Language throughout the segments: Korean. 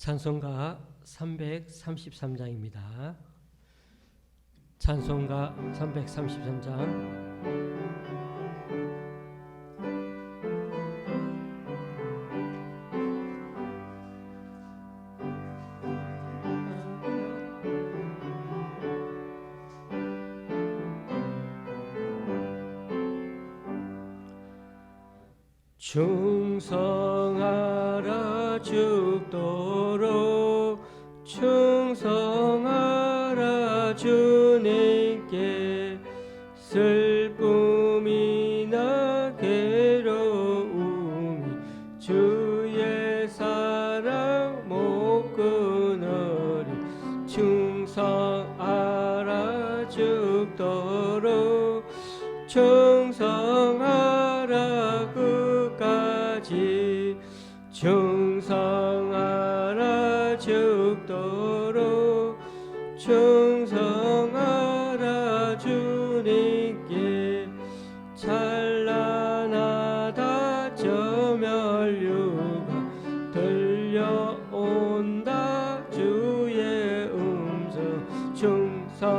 찬송가 333장입니다. 찬송가 333장. 충성하라 죽도록 충성하라 주님께 슬픔이나 괴로움이 주의 사랑 못 끊으리 충성하라 죽도록 충성하라 끝까지 충성하라 죽도록 충성하라 주님께 찬란하다 저 멸류가 들려온다 주의 음성 충성하라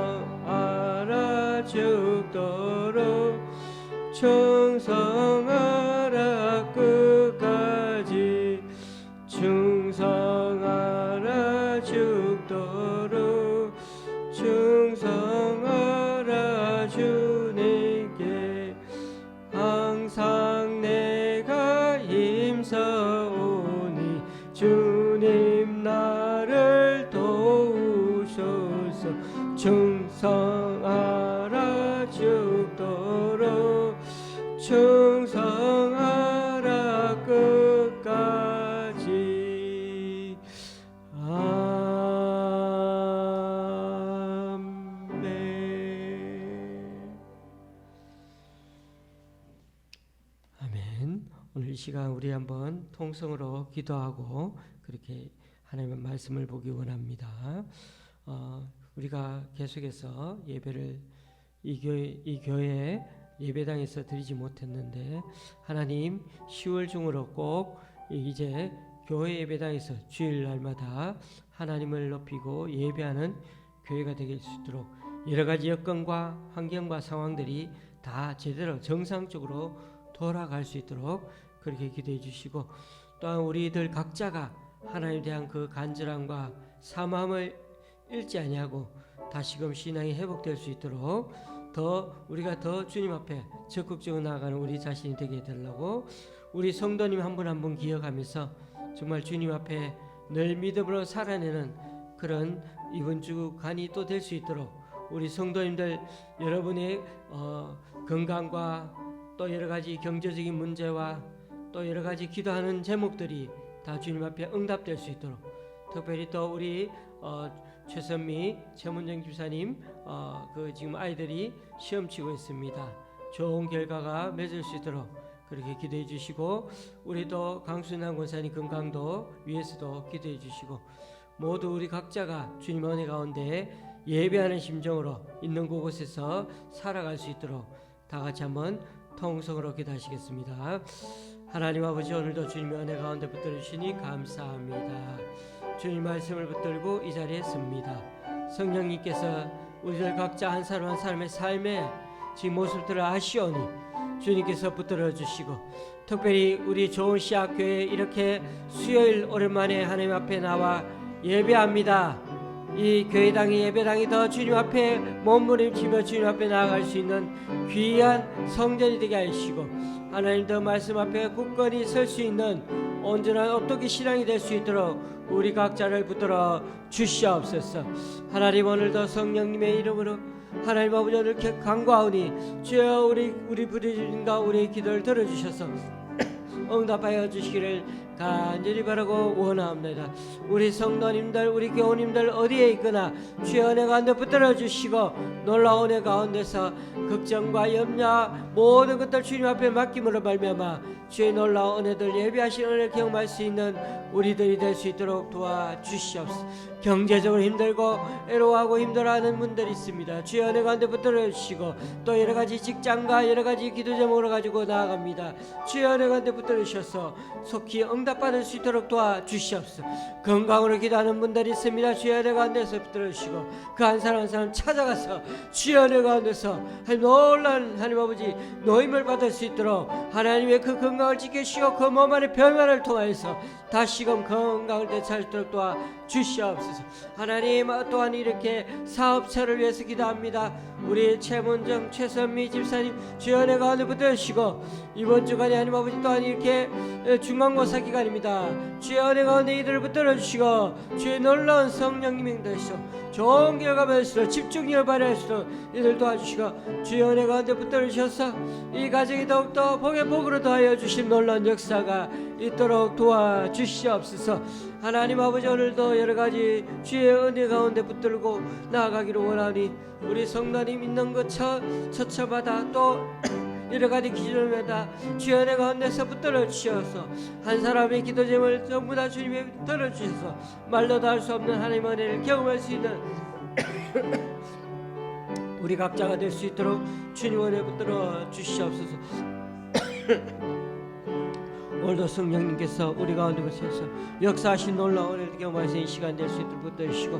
죽도록 충성하라 끝까지 충성하라 죽도록 충성하라 주님께 항상 내가 힘써오니 주님 나를 도우소서 충성하라 죽도록 충성하라 끝까지. 아멘. 아멘. 오늘 이 시간 우리 한번 통성으로 기도하고 그렇게 하나님의 말씀을 보기 원합니다. 우리가 계속해서 예배를 이 교회 예배당에서 드리지 못했는데 하나님 10월 중으로 꼭 이제 교회 예배당에서 주일날마다 하나님을 높이고 예배하는 교회가 되게 될 수 있도록 여러 가지 여건과 환경과 상황들이 다 제대로 정상적으로 돌아갈 수 있도록 그렇게 기도해 주시고, 또한 우리들 각자가 하나님에 대한 그 간절함과 사모함을 잃지 아니하고 다시금 신앙이 회복될 수 있도록 우리가 더 주님 앞에 적극적으로 나아가는 우리 자신이 되게 해달라고, 우리 성도님 한 분 한 분 기억하면서 정말 주님 앞에 늘 믿음으로 살아내는 그런 이번 주간이 또 될 수 있도록 우리 성도님들 여러분의 건강과 또 여러 가지 경제적인 문제와 또 여러 가지 기도하는 제목들이 다 주님 앞에 응답될 수 있도록, 특별히 또 우리 최선미 최문정 집사님 지금 아이들이 시험 치고 있습니다. 좋은 결과가 맺을 수 있도록 그렇게 기도해 주시고, 우리 또 강순남 권사님 건강도 위해서도 기도해 주시고, 모두 우리 각자가 주님 은혜 가운데 예배하는 심정으로 있는 곳에서 살아갈 수 있도록 다 같이 한번 통성으로 기도하시겠습니다. 하나님 아버지, 오늘도 주님의 은혜 가운데 붙들어 주시니 감사합니다. 주님 말씀을 붙들고 이 자리에 섭니다. 성령님께서 우리들 각자 한 사람 한 사람의 삶에 지금 모습들을 아시오니 주님께서 붙들어 주시고, 특별히 우리 좋은 씨앗교회 이렇게 수요일 오랜만에 하나님 앞에 나와 예배합니다. 이 교회당이 예배당이 더 주님 앞에 몸부림치며 주님 앞에 나아갈 수 있는 귀한 성전이 되게 하시고, 하나님 더 말씀 앞에 굳건히 설 수 있는 온전한 어떻게 신앙이 될 수 있도록 우리 각자를 붙들어 주시옵소서. 하나님 오늘도 성령님의 이름으로 하나님 아버지 오늘 간구하오니 주여 우리 부르짖음과 우리의 기도를 들어주셔서 응답하여 주시기를 간절히 바라고 원합니다. 우리 성도님들 우리 교우님들 어디에 있거나 주의 은혜 가운데 붙들어 주시고, 놀라운 은혜 가운데서 걱정과 염려 모든 것들 주님 앞에 맡김으로 말미암아 주의 놀라운 은혜들 예배하신 은혜를 경험할 수 있는 우리들이 될 수 있도록 도와주시옵소서. 경제적으로 힘들고 애로워하고 힘들어하는 분들이 있습니다. 주의 은혜 가운데 붙들어 주시고, 또 여러 가지 직장과 여러 가지 기도 제목으로 가지고 나아갑니다. 주의 은혜 가운데 붙들어 주셔서 속히 응답 응답받을 수 있도록 도와주시옵소서. 건강으로 기도하는 분들이 있습니다. 주여 내 가운데서 붙들어주시고 그 한 사람 한 사람 찾아가서 주여 내 가운데서 놀라운 하나님 아버지 노임을 받을 수 있도록 하나님의 그 건강을 지키시고 그 몸 안의 변화를 통하여서 다시금 건강을 되찾도록 도와주시옵소서. 하나님 또한 이렇게 사업처를 위해서 기도합니다. 우리 최문정 최선미 집사님 주여 내 가운데 붙들으시고 이번 주간에 하나님 아버지 또한 이렇게 중간고사 기간입니다. 주여 내 가운데 이들을 붙들어주시고 주의 놀라운 성령님이 되시고 좋은 결과가 될수록 집중력을 발휘할수록 이들 도와주시고 주여 내 가운데 붙들으셔서 이 가정이 더욱더 복의 복으로 더하여 주신 놀라운 역사가 있도록 도와주시옵소서. 하나님 아버지 오늘도 여러가지 주의 은혜 가운데 붙들고 나아가기를 원하니 우리 성도님 있는 것 처처마다 또 여러가지 기준마다 주여 내 가운데서 붙들어 주셔서 한 사람의 기도 제목을 전부 다 주님의 붙들어 주셔서 말로도 할 수 없는 하나님의 은혜를 경험할 수 있는 우리 각자가 될 수 있도록 주님 은혜 붙들어 주시옵소서. 오늘도 성령님께서 우리 가운데 오셔서 역사하신 놀라운 은혜를 경험하시는 이 시간 될 수 있도록 붙들으시고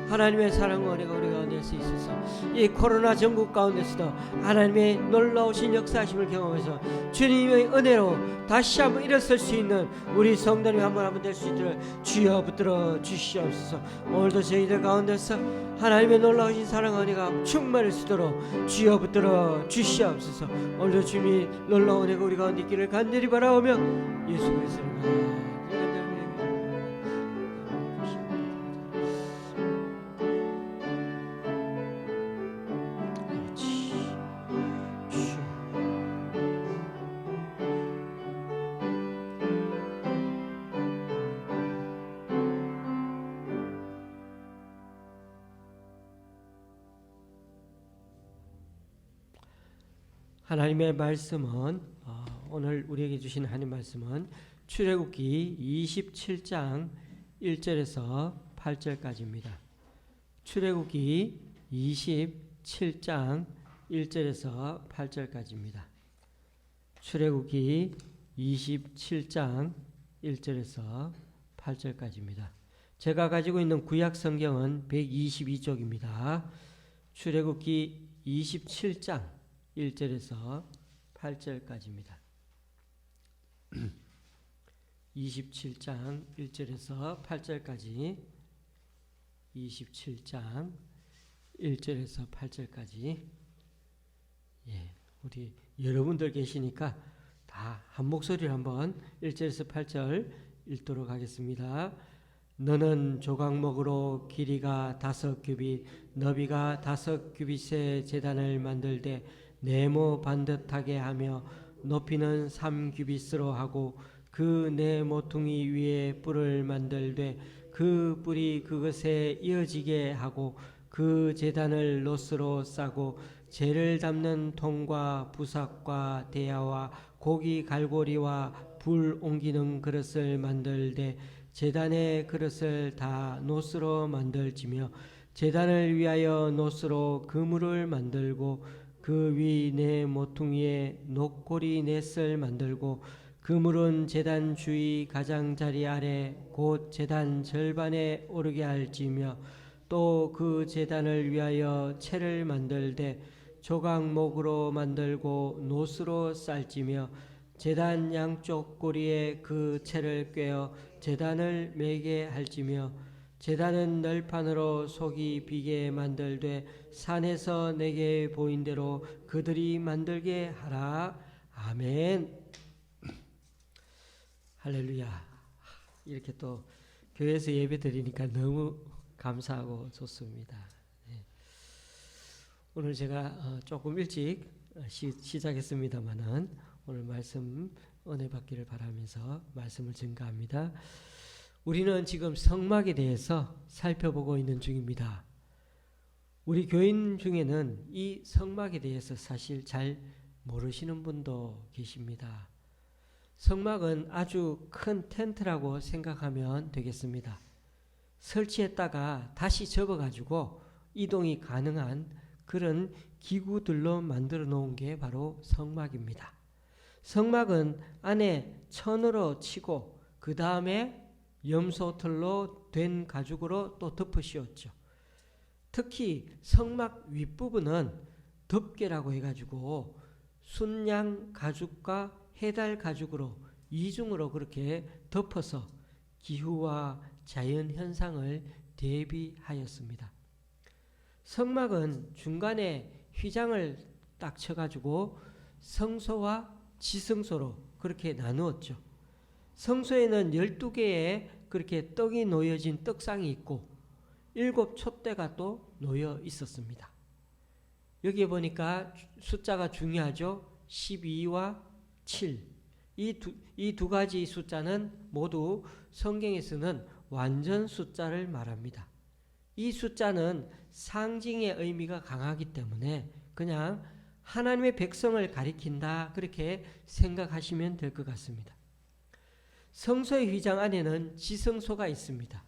하나님의 사랑과 은혜가 우리 가운데서 있어서 이 코로나 전국 가운데서도 하나님의 놀라우신 역사하심을 경험해서 주님의 은혜로 다시 한번 일어설 수 있는 우리 성도님 한번 될 수 있도록 주여 붙들어 주시옵소서. 오늘도 저희들 가운데서 하나님의 놀라우신 사랑과 은혜가 충만할 수 있도록 주여 붙들어 주시옵소서. 오늘도 주님이 놀라운 은혜가 우리 가운데 있기를 간절히 바라오며 예수 그리스도가 하나님의 말씀은 오늘 우리에게 주신 하나님 말씀은 출애굽기 27장 1절에서 8절까지입니다. 출애굽기 27장 1절에서 8절까지입니다. 출애굽기 27장 1절에서 8절까지입니다. 제가 가지고 있는 구약 성경은 122쪽입니다. 출애굽기 27장 1절에서 8절까지입니다. 27장 1절에서 8절까지 27장 1절에서 8절까지 우리 여러분들 계시니까 다 한 목소리로 한번 1절에서 8절 읽도록 하겠습니다. 너는 조각목으로 길이가 5규빗 너비가 5규빗의 제단을 만들되 네모 반듯하게 하며 높이는 3규빗으로 하고 그 네 모퉁이 위에 뿔을 만들되 그 뿔이 그것에 이어지게 하고 그 제단을 노스로 싸고 재를 담는 통과 부삭과 대야와 고기 갈고리와 불 옮기는 그릇을 만들되 제단의 그릇을 다 노스로 만들지며 제단을 위하여 노스로 그물을 만들고 그 위 네 모퉁이에 녹고리 넷을 만들고 그물은 제단 주위 가장자리 아래 곧 제단 절반에 오르게 할지며 또 그 제단을 위하여 채를 만들되 조각목으로 만들고 노스로 쌀지며 제단 양쪽 꼬리에 그 채를 꿰어 제단을 매게 할지며 제단은 널판으로 속이 비게 만들되 산에서 내게 보인 대로 그들이 만들게 하라. 아멘. 할렐루야. 이렇게 또 교회에서 예배 드리니까 너무 감사하고 좋습니다. 오늘 제가 조금 일찍 시작했습니다마는 오늘 말씀 은혜 받기를 바라면서 말씀을 증가합니다. 우리는 지금 성막에 대해서 살펴보고 있는 중입니다. 우리 교인 중에는 이 성막에 대해서 사실 잘 모르시는 분도 계십니다. 성막은 아주 큰 텐트라고 생각하면 되겠습니다. 설치했다가 다시 접어가지고 이동이 가능한 그런 기구들로 만들어 놓은 게 바로 성막입니다. 성막은 안에 천으로 치고 그 다음에 염소털로 된 가죽으로 또 덮어 씌웠죠. 특히 성막 윗부분은 덮개라고 해가지고 순양 가죽과 해달 가죽으로 이중으로 그렇게 덮어서 기후와 자연 현상을 대비하였습니다. 성막은 중간에 휘장을 딱 쳐가지고 성소와 지성소로 그렇게 나누었죠. 성소에는 12개의 그렇게 떡이 놓여진 떡상이 있고 7 촛대가 또 놓여 있었습니다. 여기에 보니까 숫자가 중요하죠. 12와 7. 이 두 가지 숫자는 모두 성경에서는 완전 숫자를 말합니다. 이 숫자는 상징의 의미가 강하기 때문에 그냥 하나님의 백성을 가리킨다 그렇게 생각하시면 될 것 같습니다. 성소의 휘장 안에는 지성소가 있습니다.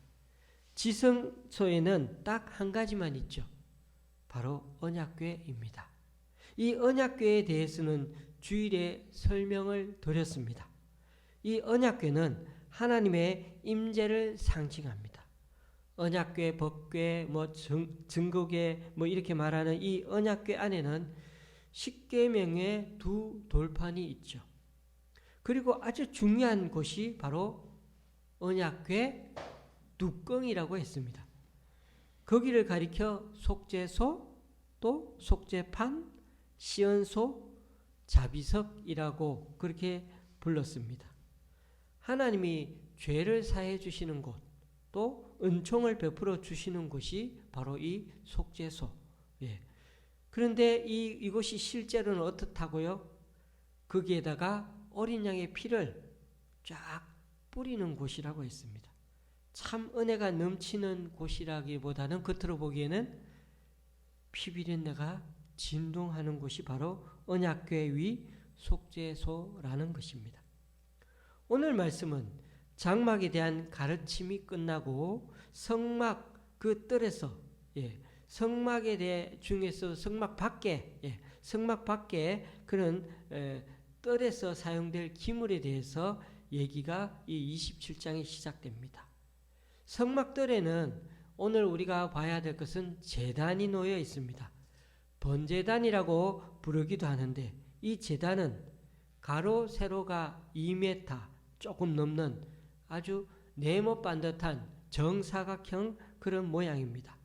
지성소에는 딱 한 가지만 있죠. 바로 언약궤입니다. 이 언약궤에 대해서는 주일에 설명을 드렸습니다. 이 언약궤는 하나님의 임재를 상징합니다. 언약궤, 법궤, 증거궤 이렇게 말하는 이 언약궤 안에는 십계명의 2 돌판이 있죠. 그리고 아주 중요한 곳이 바로 언약궤 뚜껑이라고 했습니다. 거기를 가리켜 속죄소, 또 속죄판, 시언소, 자비석이라고 그렇게 불렀습니다. 하나님이 죄를 사해 주시는 곳, 또 은총을 베풀어 주시는 곳이 바로 이 속죄소. 예. 그런데 이곳이 실제로는 어떻다고요? 거기에다가 어린 양의 피를 쫙 뿌리는 곳이라고 했습니다. 참 은혜가 넘치는 곳이라기보다는 겉으로 보기에는 피비린내가 진동하는 곳이 바로 언약궤 위 속죄소라는 것입니다. 오늘 말씀은 장막에 대한 가르침이 끝나고 성막 그 뜰에서 성막에 대해 중에서 성막 밖에 그런 뜰에서 사용될 기물에 대해서 얘기가 이 27장에 시작됩니다. 성막뜰에는 오늘 우리가 봐야 될 것은 제단이 놓여 있습니다. 번제단이라고 부르기도 하는데 이 제단은 가로 세로가 2m 조금 넘는 아주 네모 반듯한 정사각형 그런 모양입니다.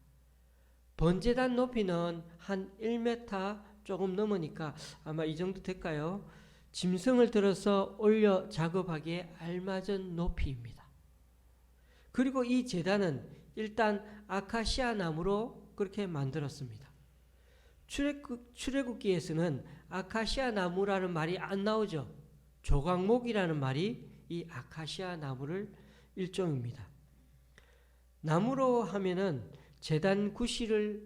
번제단 높이는 한 1m 조금 넘으니까 아마 이 정도 될까요? 짐승을 들어서 올려 작업하기에 알맞은 높이입니다. 그리고 이 제단은 일단 아카시아 나무로 그렇게 만들었습니다. 출애굽기에서는 아카시아 나무라는 말이 안 나오죠. 조각목이라는 말이 이 아카시아 나무를 일종입니다. 나무로 하면은 제단 구실을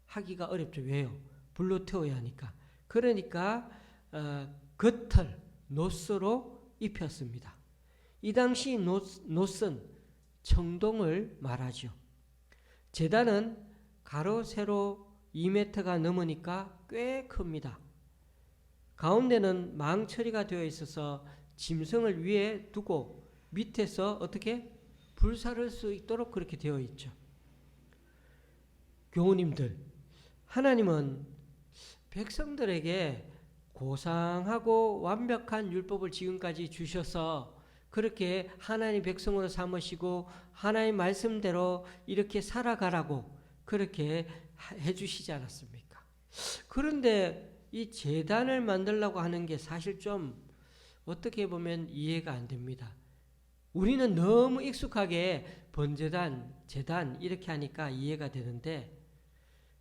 하기가 어렵죠. 왜요? 불로 태워야 하니까. 그러니까 겉을 노스로 입혔습니다. 이 당시 노스는 청동을 말하죠. 제단은 가로 세로 2m가 넘으니까 꽤 큽니다. 가운데는 망 처리가 되어 있어서 짐승을 위에 두고 밑에서 어떻게 불사를 수 있도록 그렇게 되어 있죠. 교우님들, 하나님은 백성들에게 고상하고 완벽한 율법을 지금까지 주셔서 그렇게 하나님 백성으로 삼으시고 하나님 말씀대로 이렇게 살아가라고 그렇게 해주시지 않았습니까? 그런데 이 제단을 만들려고 하는 게 사실 좀 어떻게 보면 이해가 안 됩니다. 우리는 너무 익숙하게 번제단, 제단 이렇게 하니까 이해가 되는데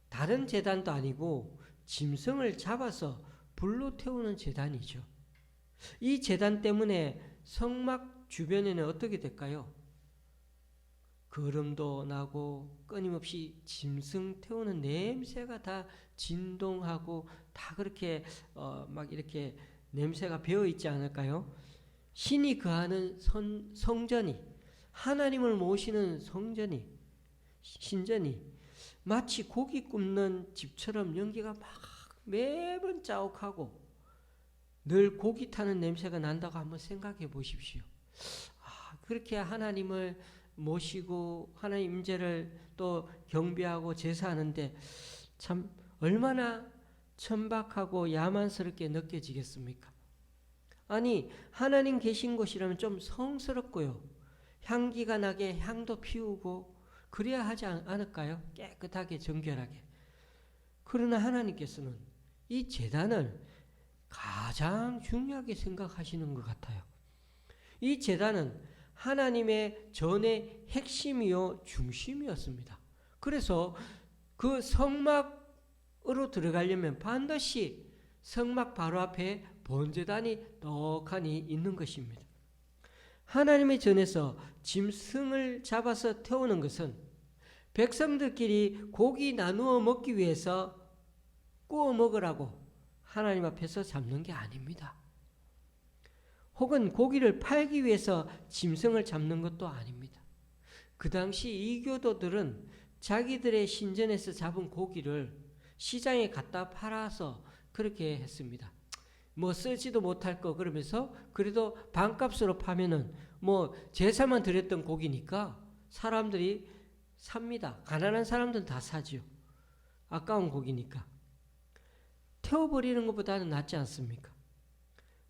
다른 제단도 아니고 짐승을 잡아서 불로 태우는 제단이죠. 이 제단 때문에 성막 주변에는 어떻게 될까요? 거름도 나고 끊임없이 짐승 태우는 냄새가 다 진동하고 다 그렇게 막 이렇게 냄새가 배어 있지 않을까요? 신이 거하는 성전이, 하나님을 모시는 성전이, 신전이 마치 고기 굽는 집처럼 연기가 막 매번 자욱하고 늘 고기 타는 냄새가 난다고 한번 생각해 보십시오. 그렇게 하나님을 모시고 하나님 임재를 또 경배하고 제사하는데 참 얼마나 천박하고 야만스럽게 느껴지겠습니까? 아니, 하나님 계신 곳이라면 좀 성스럽고요, 향기가 나게 향도 피우고 그래야 하지 않을까요? 깨끗하게 정결하게. 그러나 하나님께서는 이 제단을 가장 중요하게 생각하시는 것 같아요. 이 제단은 하나님의 전의 핵심이요 중심이었습니다. 그래서 그 성막으로 들어가려면 반드시 성막 바로 앞에 번제단이 떡하니 있는 것입니다. 하나님의 전에서 짐승을 잡아서 태우는 것은 백성들끼리 고기 나누어 먹기 위해서 구워 먹으라고 하나님 앞에서 잡는 게 아닙니다. 혹은 고기를 팔기 위해서 짐승을 잡는 것도 아닙니다. 그 당시 이교도들은 자기들의 신전에서 잡은 고기를 시장에 갖다 팔아서 그렇게 했습니다. 뭐 쓰지도 못할 거 그러면서 그래도 반값으로 파면은 뭐 제사만 드렸던 고기니까 사람들이 삽니다. 가난한 사람들은 다 사지요. 아까운 고기니까. 태워버리는 것보다는 낫지 않습니까?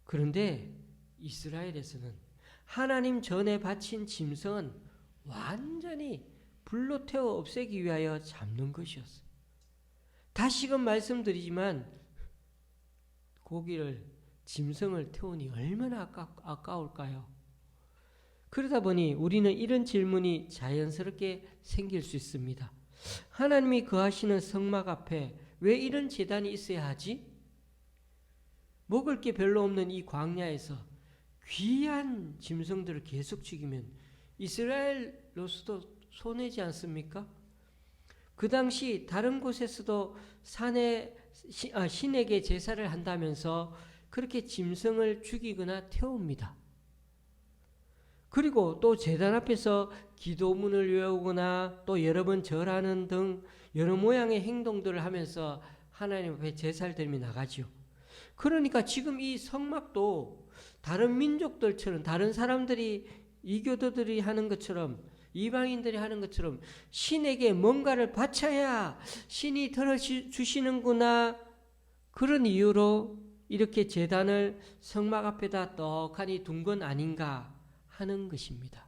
그런데 이스라엘에서는 하나님 전에 바친 짐승은 완전히 불로 태워 없애기 위하여 잡는 것이었어요. 다시금 말씀드리지만 고기를, 짐승을 태우니 얼마나 아까울까요? 그러다 보니 우리는 이런 질문이 자연스럽게 생길 수 있습니다. 하나님이 거하시는 성막 앞에 왜 이런 제단이 있어야 하지? 먹을 게 별로 없는 이 광야에서 귀한 짐승들을 계속 죽이면 이스라엘로서도 손해지 않습니까? 그 당시 다른 곳에서도 신에게 제사를 한다면서 그렇게 짐승을 죽이거나 태웁니다. 그리고 또 제단 앞에서 기도문을 외우거나 또 여러 번 절하는 등 여러 모양의 행동들을 하면서 하나님 앞에 제사를 드리며 나가죠. 그러니까 지금 이 성막도 다른 민족들처럼, 다른 사람들이, 이교도들이 하는 것처럼, 이방인들이 하는 것처럼 신에게 뭔가를 바쳐야 신이 들어주시는구나, 그런 이유로 이렇게 제단을 성막 앞에다 떡하니 둔 건 아닌가 하는 것입니다.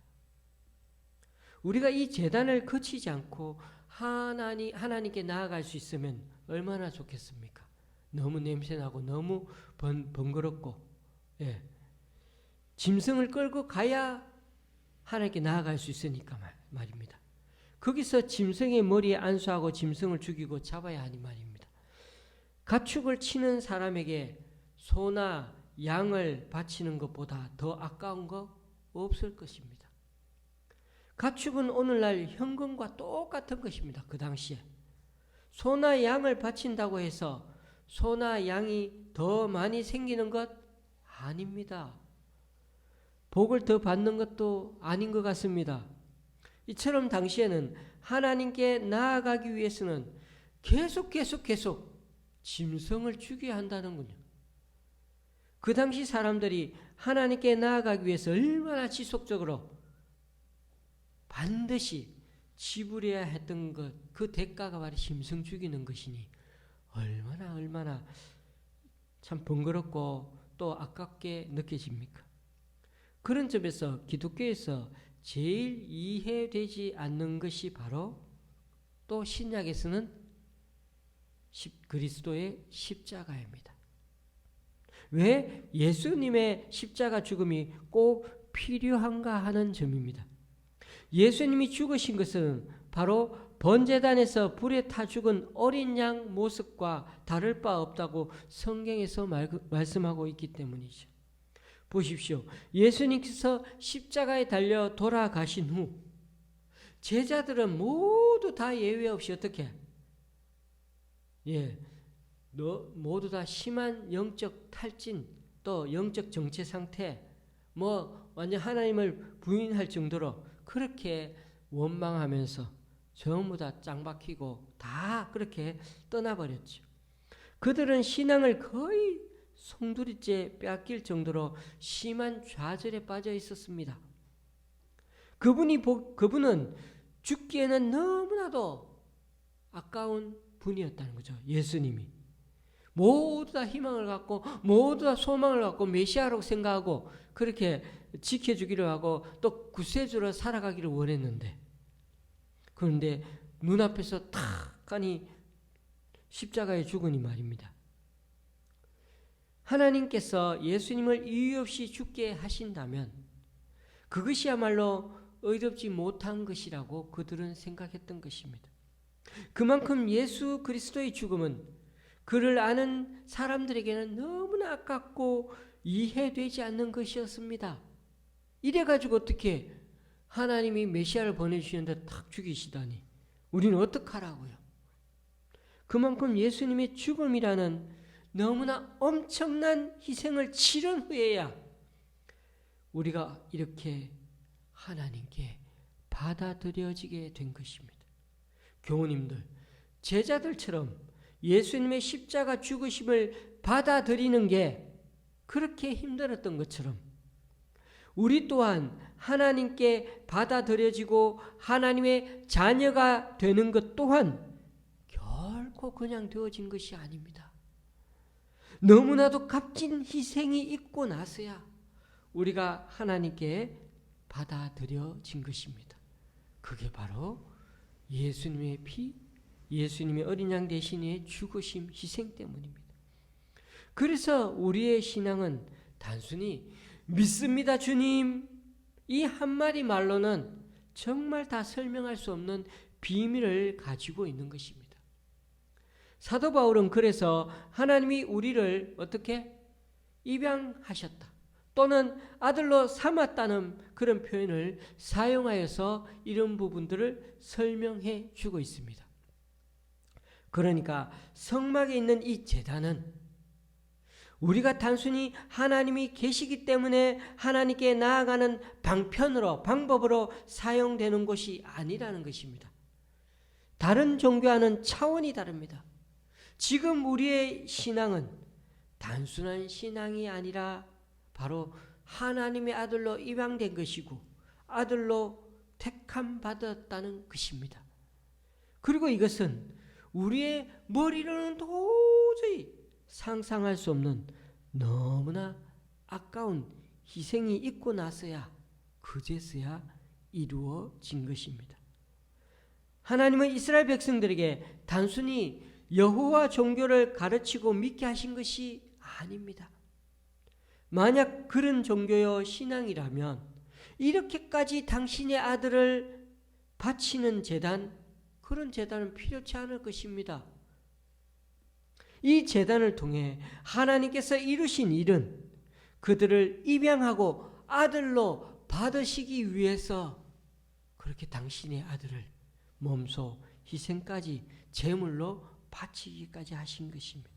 우리가 이 제단을 거치지 않고 하나님께 나아갈 수 있으면 얼마나 좋겠습니까? 너무 냄새나고 너무 번거롭고, 예. 짐승을 끌고 가야 하나님께 나아갈 수 있으니까 말입니다. 거기서 짐승의 머리에 안수하고 짐승을 죽이고 잡아야 하니 말입니다. 가축을 치는 사람에게 소나 양을 바치는 것보다 더 아까운 거 없을 것입니다. 가축은 오늘날 현금과 똑같은 것입니다. 그 당시에 소나 양을 바친다고 해서 소나 양이 더 많이 생기는 것 아닙니다. 복을 더 받는 것도 아닌 것 같습니다. 이처럼 당시에는 하나님께 나아가기 위해서는 계속 짐승을 죽여야 한다는군요. 그 당시 사람들이 하나님께 나아가기 위해서 얼마나 지속적으로 반드시 지불해야 했던 것, 그 대가가 바로 짐승 죽이는 것이니 얼마나 참 번거롭고 또 아깝게 느껴집니까? 그런 점에서 기독교에서 제일 이해되지 않는 것이 바로 또 신약에서는 그리스도의 십자가입니다. 왜 예수님의 십자가 죽음이 꼭 필요한가 하는 점입니다. 예수님이 죽으신 것은 바로 번제단에서 불에 타 죽은 어린 양 모습과 다를 바 없다고 성경에서 말씀하고 있기 때문이죠. 보십시오. 예수님께서 십자가에 달려 돌아가신 후 제자들은 모두 다 예외 없이 어떻게? 모두 다 심한 영적 탈진, 또 영적 정체 상태, 완전 하나님을 부인할 정도로 그렇게 원망하면서 전부 다 짱박히고 다 그렇게 떠나버렸죠. 그들은 신앙을 거의 송두리째 빼앗길 정도로 심한 좌절에 빠져 있었습니다. 그분은 죽기에는 너무나도 아까운 분이었다는 거죠. 예수님이. 모두 다 희망을 갖고 모두 다 소망을 갖고 메시아라고 생각하고 그렇게 지켜주기로 하고 또 구세주로 살아가기를 원했는데, 그런데 눈앞에서 탁 하니 십자가에 죽으니 말입니다. 하나님께서 예수님을 이유 없이 죽게 하신다면 그것이야말로 의롭지 못한 것이라고 그들은 생각했던 것입니다. 그만큼 예수 그리스도의 죽음은 그를 아는 사람들에게는 너무나 아깝고 이해되지 않는 것이었습니다. 이래가지고 어떻게 하나님이 메시아를 보내주시는데 탁 죽이시다니 우리는 어떡하라고요? 그만큼 예수님의 죽음이라는 너무나 엄청난 희생을 치른 후에야 우리가 이렇게 하나님께 받아들여지게 된 것입니다. 교우님들, 제자들처럼 예수님의 십자가 죽으심을 받아들이는 게 그렇게 힘들었던 것처럼 우리 또한 하나님께 받아들여지고 하나님의 자녀가 되는 것 또한 결코 그냥 되어진 것이 아닙니다. 너무나도 값진 희생이 있고 나서야 우리가 하나님께 받아들여진 것입니다. 그게 바로 예수님의 피, 예수님의 어린 양 대신의 죽으심, 희생 때문입니다. 그래서 우리의 신앙은 단순히 믿습니다 주님, 이 한마디 말로는 정말 다 설명할 수 없는 비밀을 가지고 있는 것입니다. 사도 바울은 그래서 하나님이 우리를 어떻게 입양하셨다 또는 아들로 삼았다는 그런 표현을 사용하여서 이런 부분들을 설명해 주고 있습니다. 그러니까 성막에 있는 이 제단은 우리가 단순히 하나님이 계시기 때문에 하나님께 나아가는 방법으로 사용되는 것이 아니라는 것입니다. 다른 종교와는 차원이 다릅니다. 지금 우리의 신앙은 단순한 신앙이 아니라 바로 하나님의 아들로 입양된 것이고 아들로 택함 받았다는 것입니다. 그리고 이것은 우리의 머리로는 도저히 상상할 수 없는 너무나 아까운 희생이 있고 나서야 그제서야 이루어진 것입니다. 하나님은 이스라엘 백성들에게 단순히 여호와 종교를 가르치고 믿게 하신 것이 아닙니다. 만약 그런 종교여 신앙이라면 이렇게까지 당신의 아들을 바치는 제단, 그런 제단은 필요치 않을 것입니다. 이 제단을 통해 하나님께서 이루신 일은 그들을 입양하고 아들로 받으시기 위해서 그렇게 당신의 아들을 몸소 희생까지 제물로 바치기까지 하신 것입니다.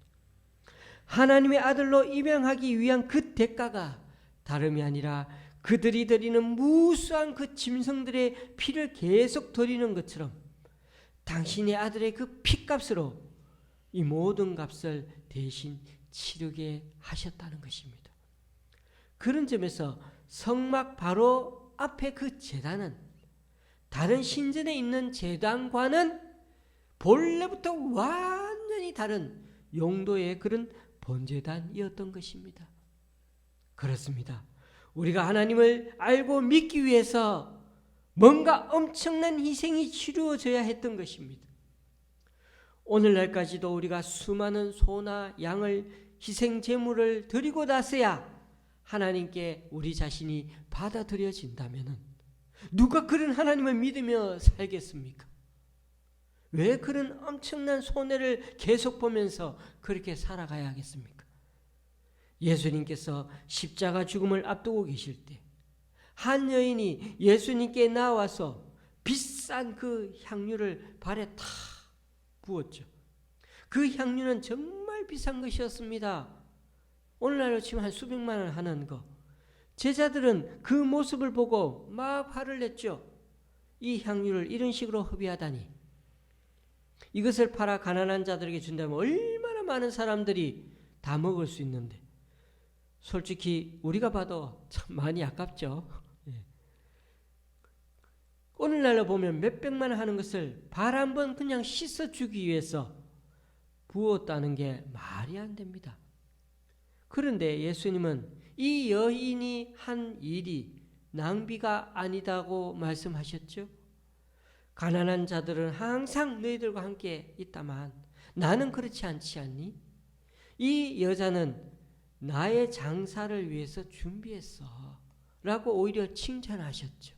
하나님의 아들로 입양하기 위한 그 대가가 다름이 아니라 그들이 드리는 무수한 그 짐승들의 피를 계속 드리는 것처럼 당신의 아들의 그 피값으로 이 모든 값을 대신 치르게 하셨다는 것입니다. 그런 점에서 성막 바로 앞에 그 제단은 다른 신전에 있는 제단과는 본래부터 완전히 다른 용도의 그런 번제단이었던 것입니다. 그렇습니다. 우리가 하나님을 알고 믿기 위해서 뭔가 엄청난 희생이 치루어져야 했던 것입니다. 오늘날까지도 우리가 수많은 소나 양을 희생 제물을 드리고 나서야 하나님께 우리 자신이 받아들여진다면 누가 그런 하나님을 믿으며 살겠습니까? 왜 그런 엄청난 손해를 계속 보면서 그렇게 살아가야 하겠습니까? 예수님께서 십자가 죽음을 앞두고 계실 때 한 여인이 예수님께 나와서 비싼 그 향유를 발에 탁 부었죠. 그 향유는 정말 비싼 것이었습니다. 오늘날로 치면 한 수백만 원 하는 거. 제자들은 그 모습을 보고 막 화를 냈죠. 이 향유를 이런 식으로 허비하다니. 이것을 팔아 가난한 자들에게 준다면 얼마나 많은 사람들이 다 먹을 수 있는데 솔직히 우리가 봐도 참 많이 아깝죠. 오늘날로 보면 몇백만 원 하는 것을 발 한 번 그냥 씻어주기 위해서 부었다는 게 말이 안 됩니다. 그런데 예수님은 이 여인이 한 일이 낭비가 아니다고 말씀하셨죠. 가난한 자들은 항상 너희들과 함께 있다만 나는 그렇지 않지 않니? 이 여자는 나의 장사를 위해서 준비했어 라고 오히려 칭찬하셨죠.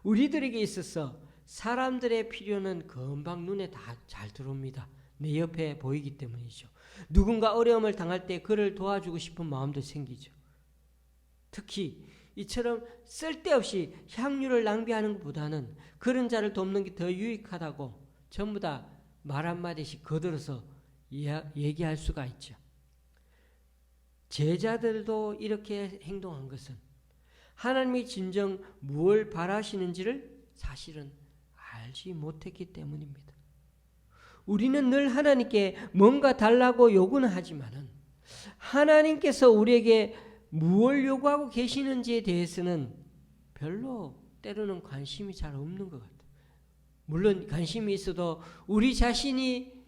우리들에게 있어서 사람들의 필요는 금방 눈에 다 잘 들어옵니다. 내 옆에 보이기 때문이죠. 누군가 어려움을 당할 때 그를 도와주고 싶은 마음도 생기죠. 특히 이처럼 쓸데없이 향유를 낭비하는 것보다는 그런 자를 돕는 게 더 유익하다고 전부 다 말 한마디씩 거들어서 얘기할 수가 있죠. 제자들도 이렇게 행동한 것은 하나님이 진정 무엇을 바라시는지를 사실은 알지 못했기 때문입니다. 우리는 늘 하나님께 뭔가 달라고 요구는 하지만은 하나님께서 우리에게 무엇을 요구하고 계시는지에 대해서는 별로 때로는 관심이 잘 없는 것 같아요. 물론 관심이 있어도 우리 자신이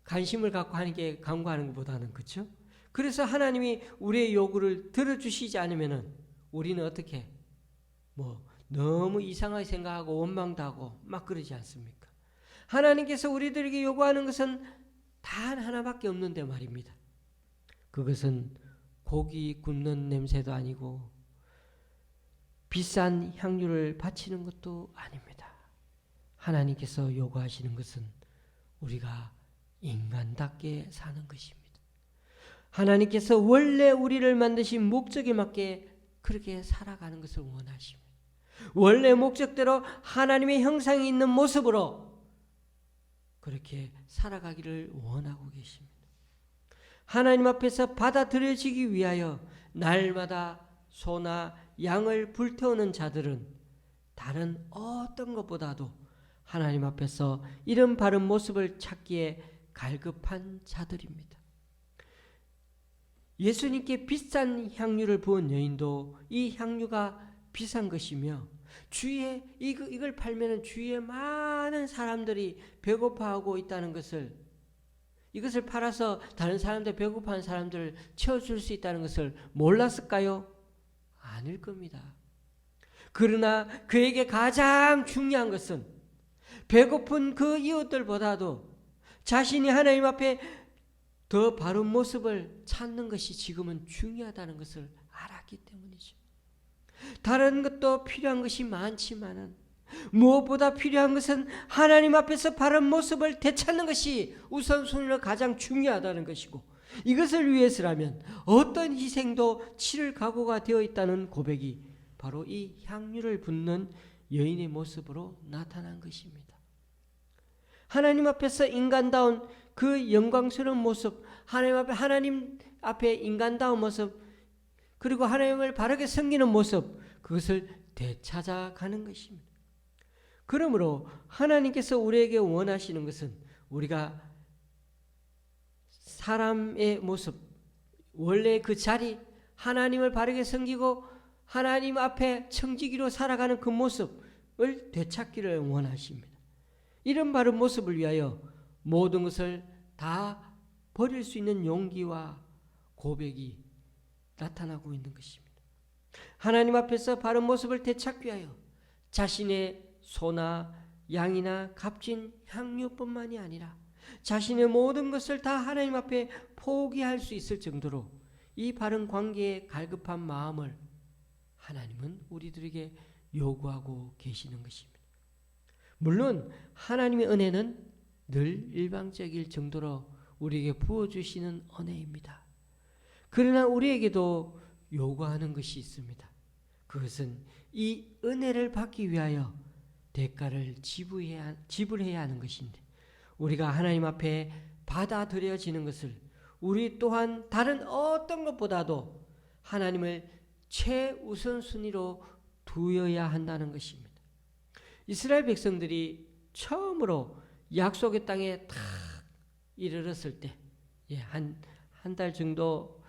관심을 갖고 하나님께 간구하는 것보다는, 그렇죠? 그래서 하나님이 우리의 요구를 들어주시지 않으면은 우리는 어떻게 너무 이상하게 생각하고 원망도 하고 막 그러지 않습니까? 하나님께서 우리들에게 요구하는 것은 단 하나밖에 없는데 말입니다. 그것은 고기 굽는 냄새도 아니고 비싼 향유를 바치는 것도 아닙니다. 하나님께서 요구하시는 것은 우리가 인간답게 사는 것입니다. 하나님께서 원래 우리를 만드신 목적에 맞게 그렇게 살아가는 것을 원하십니다. 원래 목적대로 하나님의 형상이 있는 모습으로 그렇게 살아가기를 원하고 계십니다. 하나님 앞에서 받아들여지기 위하여 날마다 소나 양을 불태우는 자들은 다른 어떤 것보다도 하나님 앞에서 이런 바른 모습을 찾기에 갈급한 자들입니다. 예수님께 비싼 향유를 부은 여인도 이 향유가 비싼 것이며 주위에 이걸 팔면은 주위에 많은 사람들이 배고파하고 있다는 것을, 이것을 팔아서 다른 사람들, 배고파하는 사람들을 채워줄 수 있다는 것을 몰랐을까요? 아닐 겁니다. 그러나 그에게 가장 중요한 것은 배고픈 그 이웃들보다도 자신이 하나님 앞에 더 바른 모습을 찾는 것이 지금은 중요하다는 것을 알았기 때문이죠. 다른 것도 필요한 것이 많지만은 무엇보다 필요한 것은 하나님 앞에서 바른 모습을 되찾는 것이 우선순위로 가장 중요하다는 것이고, 이것을 위해서라면 어떤 희생도 치를 각오가 되어 있다는 고백이 바로 이 향유를 붓는 여인의 모습으로 나타난 것입니다. 하나님 앞에서 인간다운 그 영광스러운 모습, 하나님 앞에 인간다운 모습, 그리고 하나님을 바르게 섬기는 모습, 그것을 되찾아가는 것입니다. 그러므로 하나님께서 우리에게 원하시는 것은 우리가 사람의 모습, 원래 그 자리, 하나님을 바르게 섬기고 하나님 앞에 청지기로 살아가는 그 모습을 되찾기를 원하십니다. 이런 바른 모습을 위하여 모든 것을 다 버릴 수 있는 용기와 고백이 나타나고 있는 것입니다. 하나님 앞에서 바른 모습을 되찾기 위하여 자신의 소나 양이나 값진 향유뿐만이 아니라 자신의 모든 것을 다 하나님 앞에 포기할 수 있을 정도로 이 바른 관계의 갈급한 마음을 하나님은 우리들에게 요구하고 계시는 것입니다. 물론 하나님의 은혜는 늘 일방적일 정도로 우리에게 부어주시는 은혜입니다. 그러나 우리에게도 요구하는 것이 있습니다. 그것은 이 은혜를 받기 위하여 대가를 지불해야 하는 것인데, 우리가 하나님 앞에 받아들여지는 것을 우리 또한 다른 어떤 것보다도 하나님을 최우선순위로 두어야 한다는 것입니다. 이스라엘 백성들이 처음으로 약속의 땅에 탁 이르렀을 때, 한 달 정도,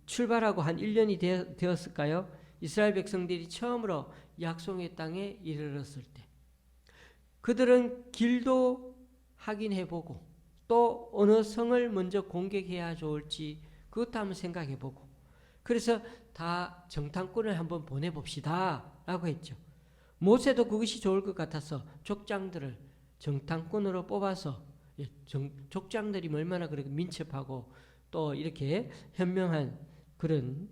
출발하고 한 1년이 되었을까요? 이스라엘 백성들이 처음으로 약속의 땅에 이르렀을 때 그들은 길도 확인해보고 또 어느 성을 먼저 공격해야 좋을지 그것도 한번 생각해보고 그래서 다 정탐꾼을 한번 보내봅시다 라고 했죠. 모세도 그것이 좋을 것 같아서 족장들을 정탐꾼으로 뽑아서 족장들이 얼마나 그렇게 민첩하고 또 이렇게 현명한 그런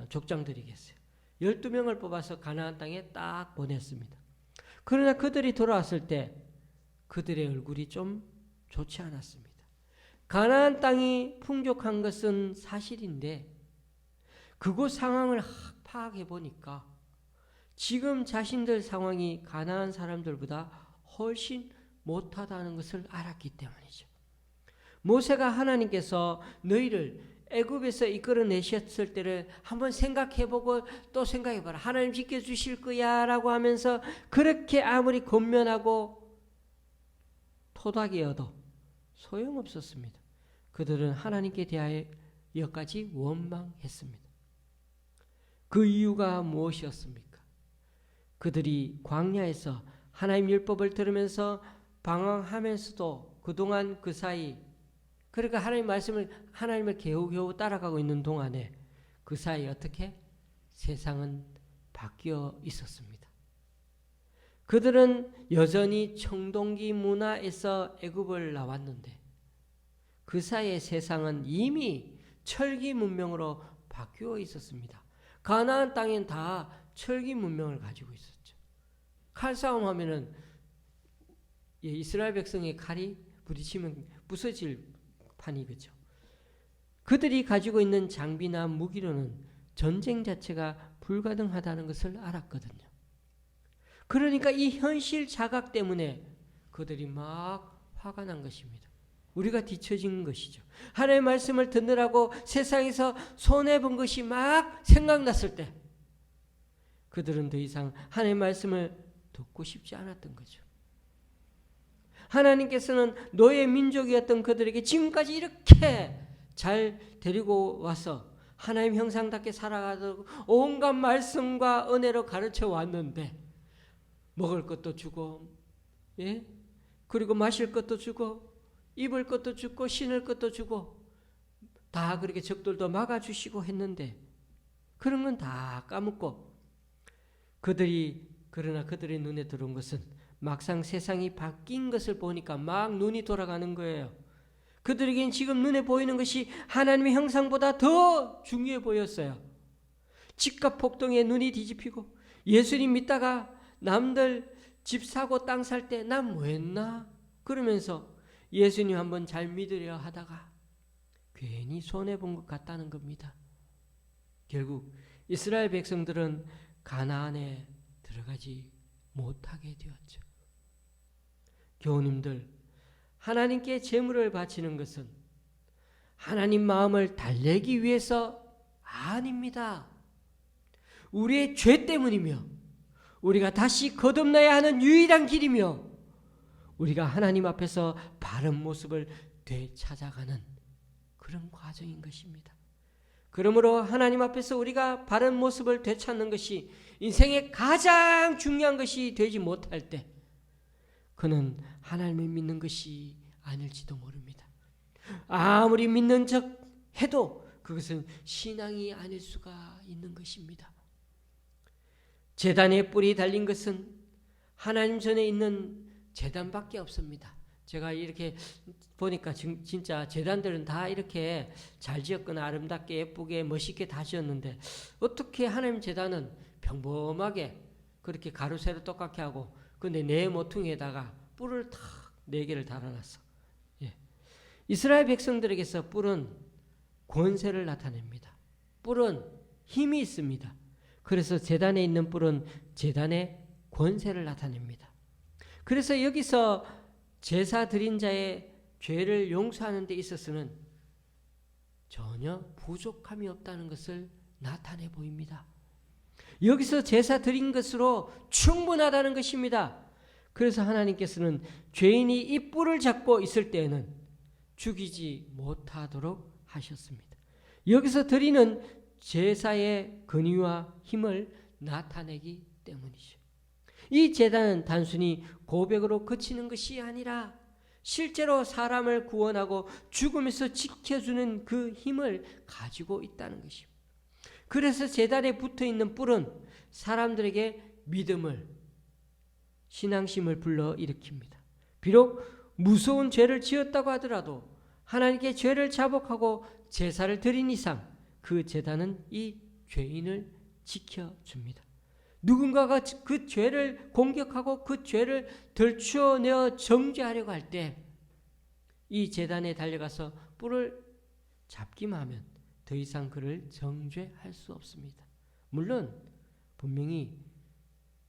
족장들이겠어요. 12명을 뽑아서 가나안 땅에 딱 보냈습니다. 그러나 그들이 돌아왔을 때 그들의 얼굴이 좀 좋지 않았습니다. 가나안 땅이 풍족한 것은 사실인데 그곳 상황을 파악해 보니까 지금 자신들 상황이 가나안 사람들보다 훨씬 못하다는 것을 알았기 때문이죠. 모세가 하나님께서 너희를 애굽에서 이끌어내셨을 때를 한번 생각해보고 또 생각해봐라. 하나님 지켜주실 거야 라고 하면서 그렇게 아무리 권면하고 토닥여도 소용없었습니다. 그들은 하나님께 대하여까지 원망했습니다. 그 이유가 무엇이었습니까? 그들이 광야에서 하나님 율법을 들으면서 방황하면서도 그동안 그 사이 그러니까 하나님 말씀을 하나님을 겨우겨우 따라가고 있는 동안에 그 사이 어떻게 세상은 바뀌어 있었습니다. 그들은 여전히 청동기 문화에서 애굽을 나왔는데 그 사이의 세상은 이미 철기 문명으로 바뀌어 있었습니다. 가나안 땅엔 다 철기 문명을 가지고 있었죠. 칼싸움 하면은 이스라엘 백성의 칼이 부딪히면 부서질 판이겠죠. 그들이 가지고 있는 장비나 무기로는 전쟁 자체가 불가능하다는 것을 알았거든요. 그러니까 이 현실 자각 때문에 그들이 막 화가 난 것입니다. 우리가 뒤처진 것이죠. 하나님의 말씀을 듣느라고 세상에서 손해본 것이 막 생각났을 때 그들은 더 이상 하나님의 말씀을 듣고 싶지 않았던 거죠. 하나님께서는 노예 민족이었던 그들에게 지금까지 이렇게 잘 데리고 와서 하나님 형상답게 살아가도록 온갖 말씀과 은혜로 가르쳐 왔는데 먹을 것도 주고 그리고 마실 것도 주고 입을 것도 주고 신을 것도 주고 다 그렇게 적들도 막아주시고 했는데 그런 건 다 까먹고 그러나 그들의 눈에 들어온 것은 막상 세상이 바뀐 것을 보니까 막 눈이 돌아가는 거예요. 그들에겐 지금 눈에 보이는 것이 하나님의 형상보다 더 중요해 보였어요. 집값 폭등에 눈이 뒤집히고 예수님 믿다가 남들 집 사고 땅 살 때 난 뭐 했나? 그러면서 예수님 한번 잘 믿으려 하다가 괜히 손해본 것 같다는 겁니다. 결국 이스라엘 백성들은 가나안에 들어가지 못하게 되었죠. 교우님들, 하나님께 제물을 바치는 것은 하나님 마음을 달래기 위해서 아닙니다. 우리의 죄 때문이며 우리가 다시 거듭나야 하는 유일한 길이며 우리가 하나님 앞에서 바른 모습을 되찾아가는 그런 과정인 것입니다. 그러므로 하나님 앞에서 우리가 바른 모습을 되찾는 것이 인생의 가장 중요한 것이 되지 못할 때 그는 하나님을 믿는 것이 아닐지도 모릅니다. 아무리 믿는 척 해도 그것은 신앙이 아닐 수가 있는 것입니다. 제단에 뿔이 달린 것은 하나님 전에 있는 제단밖에 없습니다. 제가 이렇게 보니까 진짜 제단들은 다 이렇게 잘 지었거나 아름답게 예쁘게 멋있게 다 지었는데 어떻게 하나님 제단은 평범하게 그렇게 가로 세로 똑같게 하고 근데 내 모퉁이에다가 뿔을 탁 4개를 달아놨어. 이스라엘 백성들에게서 뿔은 권세를 나타냅니다. 뿔은 힘이 있습니다. 그래서 제단에 있는 뿔은 제단의 권세를 나타냅니다. 그래서 여기서 제사 드린 자의 죄를 용서하는 데 있어서는 전혀 부족함이 없다는 것을 나타내 보입니다. 여기서 제사 드린 것으로 충분하다는 것입니다. 그래서 하나님께서는 죄인이 이 뿔을 잡고 있을 때에는 죽이지 못하도록 하셨습니다. 여기서 드리는 제사의 권위와 힘을 나타내기 때문이죠. 이 제단은 단순히 고백으로 그치는 것이 아니라 실제로 사람을 구원하고 죽음에서 지켜주는 그 힘을 가지고 있다는 것입니다. 그래서 제단에 붙어있는 뿔은 사람들에게 믿음을, 신앙심을 불러일으킵니다. 비록 무서운 죄를 지었다고 하더라도 하나님께 죄를 자복하고 제사를 드린 이상 그 제단은 이 죄인을 지켜줍니다. 누군가가 그 죄를 공격하고 그 죄를 들추어내어 정죄하려고 할 때 이 제단에 달려가서 뿔을 잡기만 하면 더 이상 그를 정죄할 수 없습니다. 물론 분명히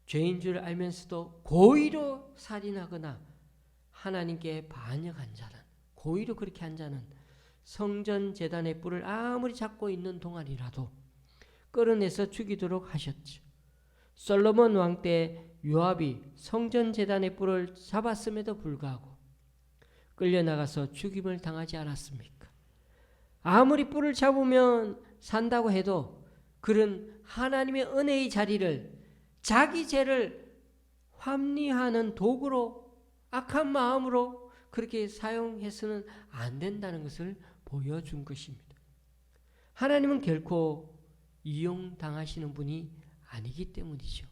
죄인 줄 알면서도 고의로 살인하거나 하나님께 반역한 자는, 고의로 그렇게 한 자는 성전 제단의 뿔을 아무리 잡고 있는 동안이라도 끌어내서 죽이도록 하셨죠. 솔로몬 왕 때 요압이 성전 제단의 뿔을 잡았음에도 불구하고 끌려나가서 죽임을 당하지 않았습니까? 아무리 뿔을 잡으면 산다고 해도 그는 하나님의 은혜의 자리를 자기 죄를 합리화하는 도구로, 악한 마음으로 그렇게 사용해서는 안 된다는 것을 보여준 것입니다. 하나님은 결코 이용당하시는 분이 아니기 때문이죠.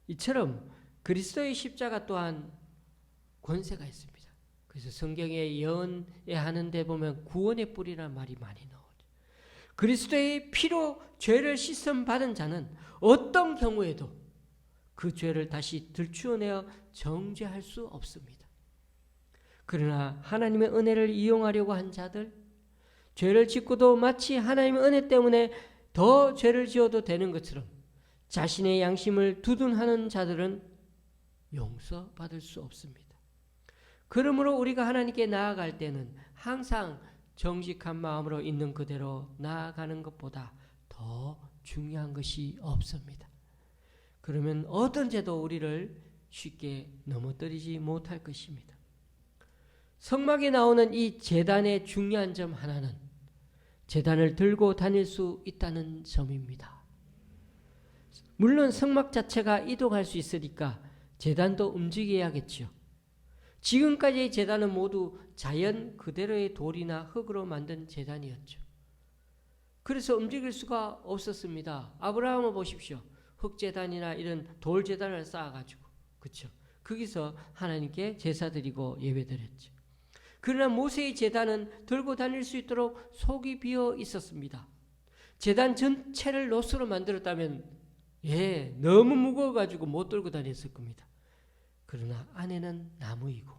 이처럼 그리스도의 십자가 또한 권세가 있습니다. 그래서 성경에 예언하는 데 보면 구원의 뿔이라는 말이 많이 나오죠. 그리스도의 피로 죄를 씻음 받은 자는 어떤 경우에도 그 죄를 다시 들추어내어 정죄할 수 없습니다. 그러나 하나님의 은혜를 이용하려고 한 자들, 죄를 짓고도 마치 하나님의 은혜 때문에 더 죄를 지어도 되는 것처럼 자신의 양심을 두둔하는 자들은 용서받을 수 없습니다. 그러므로 우리가 하나님께 나아갈 때는 항상 정직한 마음으로 있는 그대로 나아가는 것보다 더 중요한 것이 없습니다. 그러면 어떤 죄도 우리를 쉽게 넘어뜨리지 못할 것입니다. 성막에 나오는 이 제단의 중요한 점 하나는 제단을 들고 다닐 수 있다는 점입니다. 물론 성막 자체가 이동할 수 있으니까 제단도 움직여야겠죠. 지금까지의 제단은 모두 자연 그대로의 돌이나 흙으로 만든 제단이었죠. 그래서 움직일 수가 없었습니다. 아브라함을 보십시오. 흙제단이나 이런 돌제단을 쌓아가지고, 그렇죠? 거기서 하나님께 제사 드리고 예배 드렸죠. 그러나 모세의 제단은 들고 다닐 수 있도록 속이 비어 있었습니다. 제단 전체를 노스로 만들었다면 너무 무거워가지고 못 들고 다녔을 겁니다. 그러나 안에는 나무이고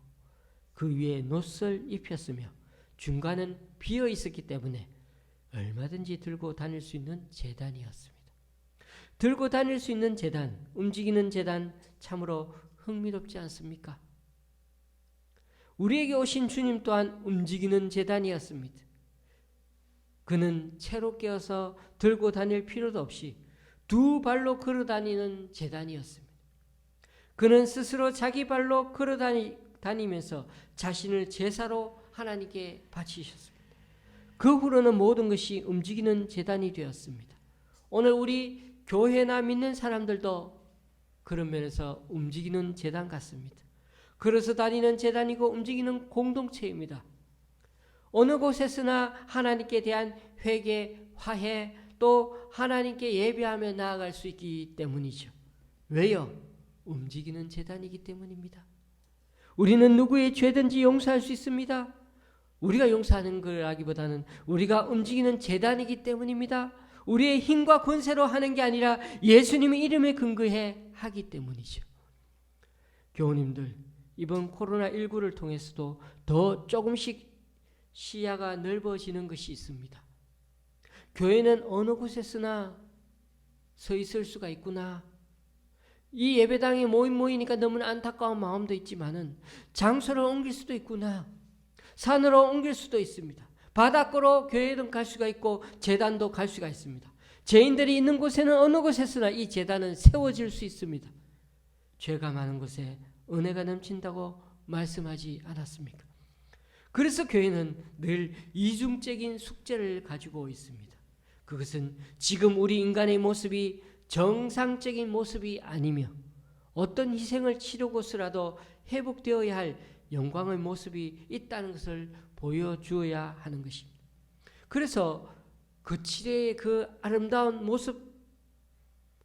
그 위에 놋을 입혔으며 중간은 비어 있었기 때문에 얼마든지 들고 다닐 수 있는 제단이었습니다. 들고 다닐 수 있는 제단, 움직이는 제단 참으로 흥미롭지 않습니까? 우리에게 오신 주님 또한 움직이는 제단이었습니다. 그는 채로 깨어서 들고 다닐 필요도 없이 두 발로 걸어 다니는 제단이었습니다. 그는 스스로 자기 발로 걸어 다니면서 자신을 제사로 하나님께 바치셨습니다. 그 후로는 모든 것이 움직이는 제단이 되었습니다. 오늘 우리 교회나 믿는 사람들도 그런 면에서 움직이는 제단 같습니다. 걸어서 다니는 제단이고 움직이는 공동체입니다. 어느 곳에서나 하나님께 대한 회개, 화해, 또 하나님께 예배하며 나아갈 수 있기 때문이죠. 왜요? 움직이는 제단이기 때문입니다. 우리는 누구의 죄든지 용서할 수 있습니다. 우리가 용서하는 거라기보다는 우리가 움직이는 제단이기 때문입니다. 우리의 힘과 권세로 하는 게 아니라 예수님의 이름에 근거해 하기 때문이죠. 교우님들, 이번 코로나19를 통해서도 더 조금씩 시야가 넓어지는 것이 있습니다. 교회는 어느 곳에서나 서 있을 수가 있구나. 이 예배당에 모이니까 너무나 안타까운 마음도 있지만은 장소를 옮길 수도 있구나. 산으로 옮길 수도 있습니다. 바닷가로 교회든 갈 수가 있고 제단도 갈 수가 있습니다. 죄인들이 있는 곳에는 어느 곳에서나 이 제단은 세워질 수 있습니다. 죄가 많은 곳에 은혜가 넘친다고 말씀하지 않았습니까? 그래서 교회는 늘 이중적인 숙제를 가지고 있습니다. 그것은 지금 우리 인간의 모습이 정상적인 모습이 아니며 어떤 희생을 치르고서라도 회복되어야 할 영광의 모습이 있다는 것을 보여주어야 하는 것입니다. 그래서 그 치레의 그 아름다운 모습,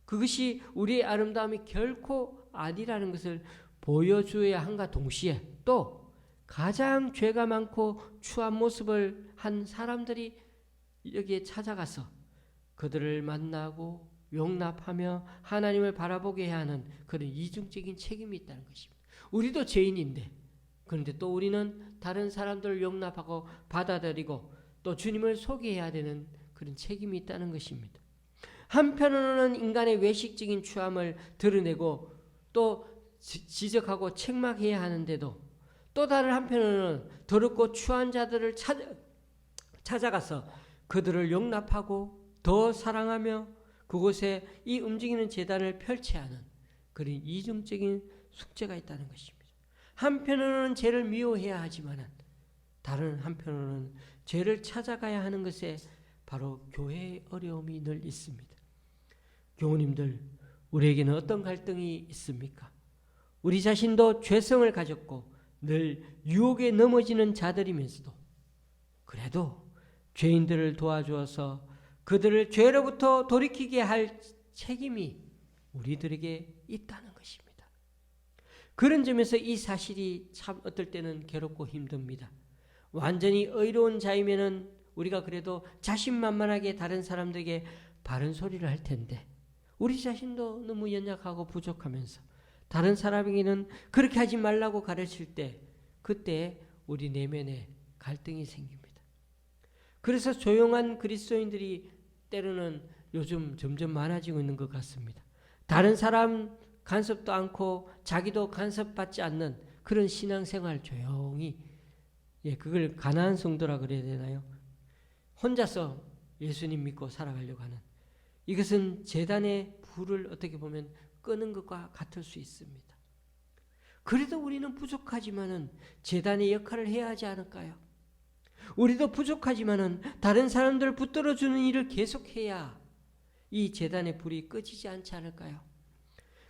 그것이 우리의 아름다움이 결코 아니라는 것을 보여주어야 한가 동시에 또 가장 죄가 많고 추한 모습을 한 사람들이 여기에 찾아가서 그들을 만나고 용납하며 하나님을 바라보게 해야 하는 그런 이중적인 책임이 있다는 것입니다. 우리도 죄인인데 그런데 또 우리는 다른 사람들을 용납하고 받아들이고 또 주님을 소개해야 되는 그런 책임이 있다는 것입니다. 한편으로는 인간의 외식적인 추함을 드러내고 또 지적하고 책망해야 하는데도 또 다른 한편으로는 더럽고 추한 자들을 찾아가서 그들을 용납하고 더 사랑하며 그곳에 이 움직이는 제단을 펼쳐야 하는 그런 이중적인 숙제가 있다는 것입니다. 한편으로는 죄를 미워해야 하지만 다른 한편으로는 죄를 찾아가야 하는 것에 바로 교회의 어려움이 늘 있습니다. 교우님들, 우리에게는 어떤 갈등이 있습니까? 우리 자신도 죄성을 가졌고 늘 유혹에 넘어지는 자들이면서도 그래도 죄인들을 도와주어서 그들을 죄로부터 돌이키게 할 책임이 우리들에게 있다는 것입니다. 그런 점에서 이 사실이 참 어떨 때는 괴롭고 힘듭니다. 완전히 의로운 자이면은 우리가 그래도 자신만만하게 다른 사람들에게 바른 소리를 할 텐데 우리 자신도 너무 연약하고 부족하면서 다른 사람에게는 그렇게 하지 말라고 가르칠 때 그때 우리 내면에 갈등이 생깁니다. 그래서 조용한 그리스도인들이 때로는 요즘 점점 많아지고 있는 것 같습니다. 다른 사람 간섭도 않고 자기도 간섭받지 않는 그런 신앙생활 조용히 그걸 가난한 성도라 그래야 되나요? 혼자서 예수님 믿고 살아가려고 하는 이것은 제단의 불을 어떻게 보면 끄는 것과 같을 수 있습니다. 그래도 우리는 부족하지만은 제단의 역할을 해야 하지 않을까요? 우리도 부족하지만은 다른 사람들을 붙들어 주는 일을 계속해야 이 제단의 불이 꺼지지 않지 않을까요?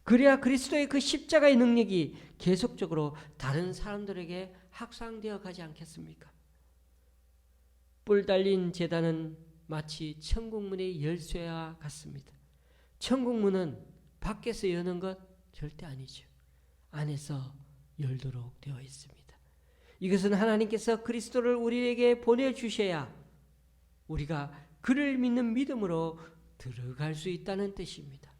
그래야 그리스도의 그 십자가의 능력이 계속적으로 다른 사람들에게 확산되어 가지 않겠습니까? 뿔 달린 제단은 마치 천국문의 열쇠와 같습니다. 천국문은 밖에서 여는 것 절대 아니죠. 안에서 열도록 되어 있습니다. 이것은 하나님께서 그리스도를 우리에게 보내주셔야 우리가 그를 믿는 믿음으로 들어갈 수 있다는 뜻입니다.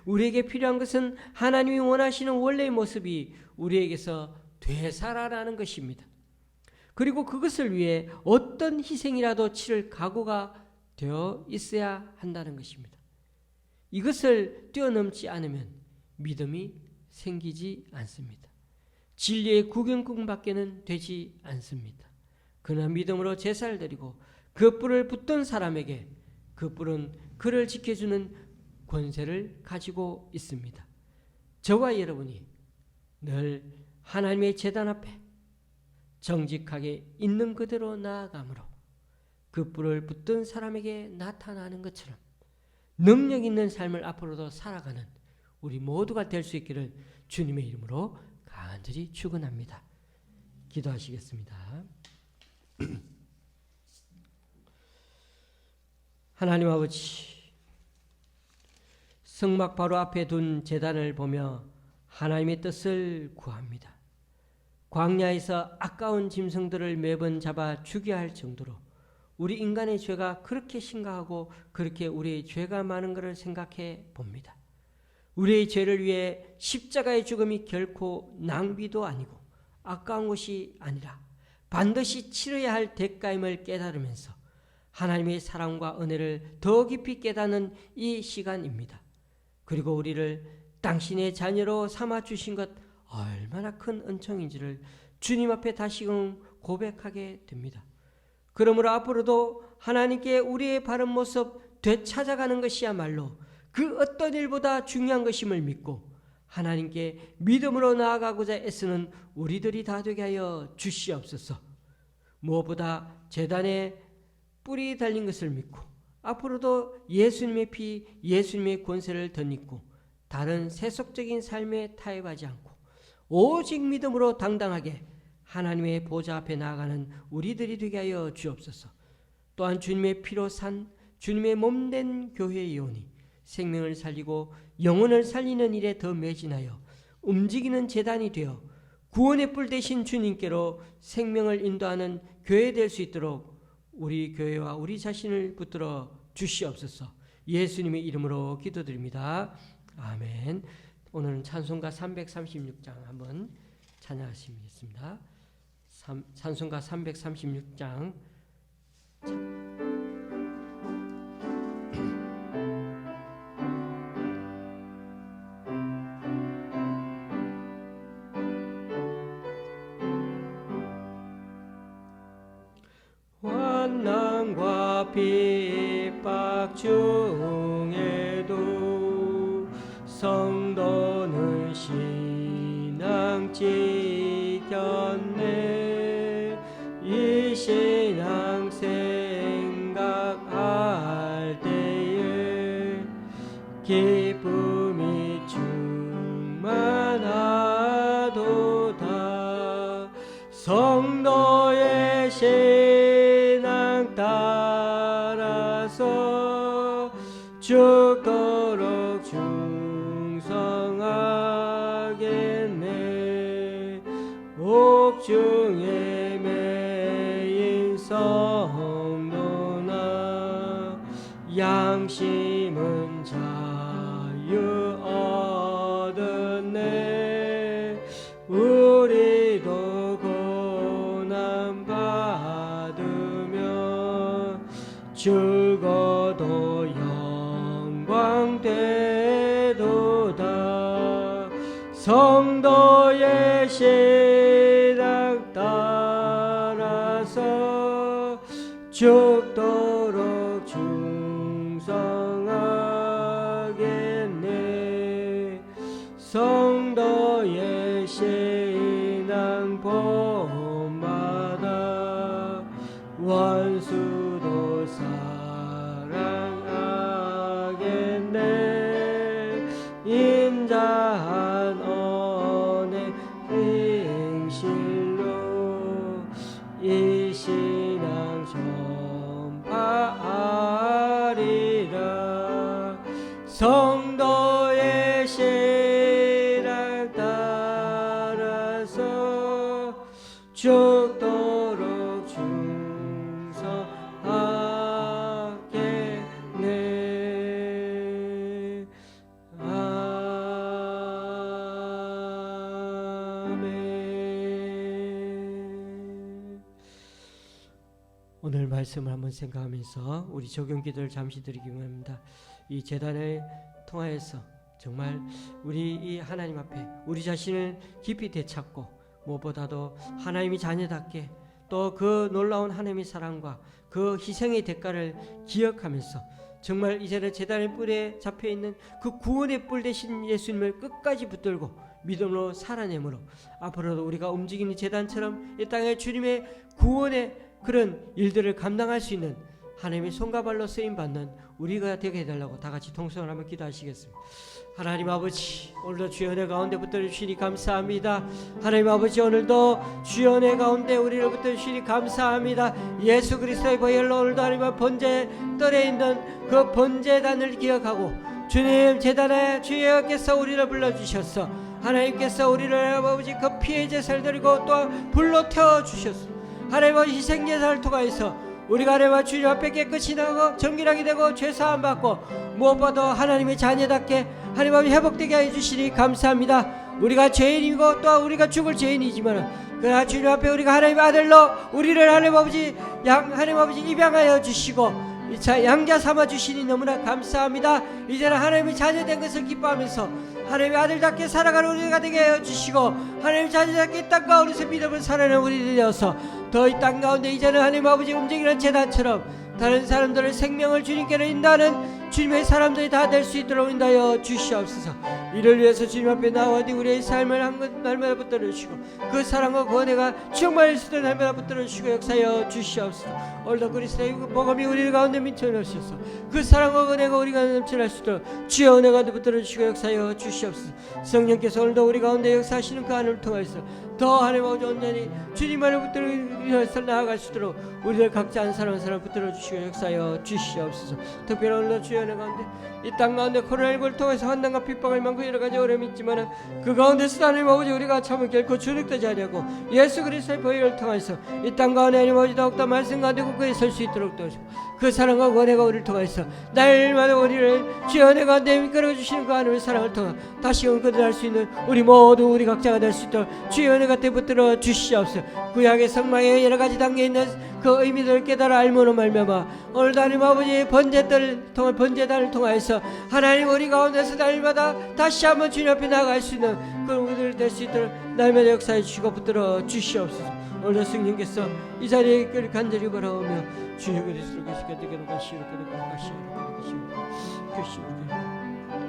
우리에게 필요한 것은 하나님이 원하시는 원래의 모습이 우리에게서 되살아나는 것입니다. 그리고 그것을 위해 어떤 희생이라도 치를 각오가 되어 있어야 한다는 것입니다. 이것을 뛰어넘지 않으면 믿음이 생기지 않습니다. 진리의 구경꾼밖에는 되지 않습니다. 그러나 믿음으로 제사를 드리고 그 뿔을 붙든 사람에게 그 뿔은 그를 지켜주는 권세를 가지고 있습니다. 저와 여러분이 늘 하나님의 제단 앞에 정직하게 있는 그대로 나아가므로 그 뿔을 붙든 사람에게 나타나는 것처럼 능력 있는 삶을 앞으로도 살아가는 우리 모두가 될 수 있기를 주님의 이름으로 간절히 축원합니다. 기도하시겠습니다. 하나님 아버지, 성막 바로 앞에 둔 제단을 보며 하나님의 뜻을 구합니다. 광야에서 아까운 짐승들을 매번 잡아 죽여야 할 정도로 우리 인간의 죄가 그렇게 심각하고 그렇게 우리의 죄가 많은 것을 생각해 봅니다. 우리의 죄를 위해 십자가의 죽음이 결코 낭비도 아니고 아까운 것이 아니라 반드시 치러야 할 대가임을 깨달으면서 하나님의 사랑과 은혜를 더 깊이 깨닫는 이 시간입니다. 그리고 우리를 당신의 자녀로 삼아주신 것 얼마나 큰 은총인지를 주님 앞에 다시금 고백하게 됩니다. 그러므로 앞으로도 하나님께 우리의 바른 모습 되찾아가는 것이야말로 그 어떤 일보다 중요한 것임을 믿고 하나님께 믿음으로 나아가고자 애쓰는 우리들이 다 되게 하여 주시옵소서. 무엇보다 제단에 뿔이 달린 것을 믿고 앞으로도 예수님의 피, 예수님의 권세를 덧입고 다른 세속적인 삶에 타협하지 않고 오직 믿음으로 당당하게 하나님의 보좌 앞에 나아가는 우리들이 되게 하여 주옵소서. 또한 주님의 피로 산 주님의 몸된 교회의 요원이 생명을 살리고 영혼을 살리는 일에 더 매진하여 움직이는 제단이 되어 구원의 뿔 되신 주님께로 생명을 인도하는 교회 될 수 있도록 우리 교회와 우리 자신을 붙들어 주시옵소서. 예수님의 이름으로 기도드립니다. 아멘. 오늘은 찬송가 336장 한번 찬양하시겠습니다. 찬송가 336장 환난과 핍박 중에도 성도는 신앙 지켰네. 이 신앙 생각할 때에 기쁨이 충만하도다. 성도의 신앙 따라서 죽도록 충성하겠네. 옥중에 매인 성도나 양심은 자유 얻었네. 우리도 고난 받으며 죽어도 영광 되도다. 성도의 신앙 따라서 죽도록 충성하겠네. 성도의 신앙 본받아 원수도 사랑하겠네. 인자한 언의 행실로 이 신앙 전파하리라. 성도의 신앙 따라서 죽도록 충성하겠네. 아멘. 오늘 말씀을 한번 생각하면서 우리 적용 기도를 잠시 드리기 원합니다. 이 제단을 통하여서 정말 우리 이 하나님 앞에 우리 자신을 깊이 되찾고 무엇보다도 하나님의 자녀답게 또 그 놀라운 하나님의 사랑과 그 희생의 대가를 기억하면서 정말 이제는 제단의 뿔에 잡혀있는 그 구원의 뿔 되신 예수님을 끝까지 붙들고 믿음으로 살아내므로 앞으로도 우리가 움직이는 제단처럼 이 땅에 주님의 구원의 그런 일들을 감당할 수 있는 하나님의 손과 발로 쓰임받는 우리가 되게 해달라고 다 같이 통성을 한번 기도하시겠습니다. 하나님 아버지, 오늘도 주의 은혜 가운데 붙들어 주시니 감사합니다. 하나님 아버지, 오늘도 주의 은혜 가운데 우리를 붙들어 주시니 감사합니다. 예수 그리스도의 보혈로 오늘도 하나님 번제 뜰에 있는 그 번제단을 기억하고 주님 제단에 주여께서 우리를 불러주셨어. 하나님께서 우리를 아버지 그 피의 제사를 드리고 또 불로 태워주셨어. 하나님 아버지 희생제사를 통하여서 우리가 하나님 주님 앞에 깨끗이 나고 정결하게 되고 죄사함 받고 무엇보다도 하나님의 자녀답게 하나님 아버지 회복되게 해주시니 감사합니다. 우리가 죄인이고 또 우리가 죽을 죄인이지만 그러나 주님 앞에 우리가 하나님의 아들로 우리를 하나님 아버지 하나님 아버지 입양하여 주시고 양자 삼아 주시니 너무나 감사합니다. 이제는 하나님의 자녀된 것을 기뻐하면서 하나님의 아들답게 살아가는 우리가 되게 하여 주시고 하나님의 자녀답게 이 땅 가운데서 믿음을 살아내는 우리들이 되어서 더 이 땅 가운데 이제는 하나님 아버지 움직이는 제단처럼 다른 사람들의 생명을 주님께로 인도하는 주님의 사람들이 다 될 수 있도록 인도하여 주시옵소서. 이를 위해서 주님 앞에 나와니 우리의 삶을 한 것 날마다 붙들어 주시고 그 사랑과 권해가 충만할 수 있도록 날마다 붙들어 주시고 역사하여 주시옵소서. 오늘도 그리스도의 복음이 우리 가운데 미쳐나옵소서. 그 사랑과 권해가 우리가 넘쳐날 수 있도록 주의 은혜가 붙들어 주시고 역사하여 주시옵소서. 성령께서 오늘도 우리 가운데 역사하시는 그 안을 통해서 더 하나님 아버지 온전히 주님만을 붙들어 나아갈 수 있도록 우리들 각자 한 사람 한 사람 붙들어 주시고 역사하여 주시옵소서. 특별히 오늘도 주의 은혜 가운데 이 땅 가운데 코로나19를 통해서 환난과 핍박을 많고 여러 가지 어려움이 있지만 그 가운데서 하나님 아버지 우리가 참을 결코 주눅되지 않으려고 예수 그리스도의 보혈을 통해서 이 땅 가운데 하나님 아버지 더욱더 말씀 가운데 굳건히 설 수 있도록 도와주시고 그 사랑과 권해가 우리를 통해서 날마다 우리를 주의 은혜 가운데 이끌어 주시는 그 하나님의 사랑을 통해 다시금 거듭날 수 있는 우리 모두 우리 각자가 될 수 있도록 주의 은혜 gat에 붙들어 주시옵소서. 구약의 성막의 여러 가지 단계에 있는 그 의미들을 깨달아 알므로 말미암아 오늘도 하나님 아버지 번제단을 통하여서 하나님 우리 가운데서 날마다 다시 한번 주님 앞에 나아갈 수 있는 그런 우리들 될 수 있도록 날마다 역사해 주시고 붙들어 주시옵소서. 오늘도 성령께서 이 자리에 간절히 바라오며 주여 그리스도께서 깨닫게 가시오 깨닫게 가시오 깨닫게 가시오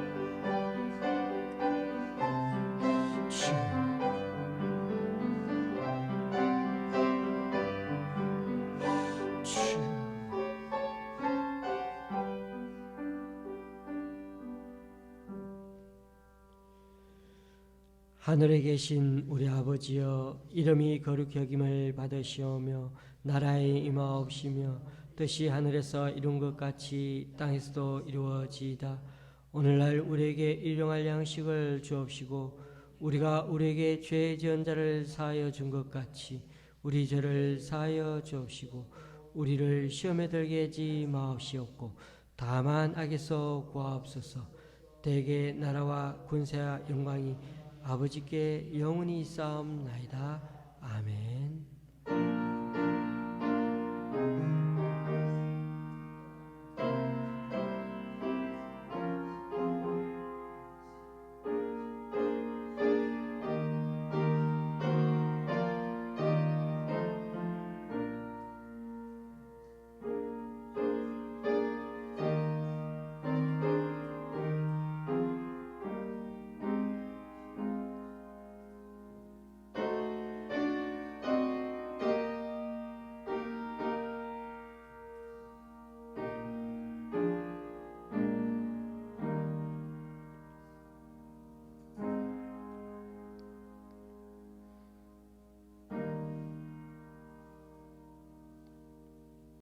하늘에 계신 우리 아버지여 이름이 거룩히 여김을 받으시오며 나라의 임하옵시며 뜻이 하늘에서 이룬 것 같이 땅에서도 이루어지이다. 오늘날 우리에게 일용할 양식을 주옵시고 우리가 우리에게 죄 지은 자를 사하여 준 것 같이 우리 죄를 사하여 주옵시고 우리를 시험에 들게 하지 마옵시옵고 다만 악에서 구하옵소서. 대개 나라와 군세와 영광이 아버지께 영원히 있사옵나이다. 아멘.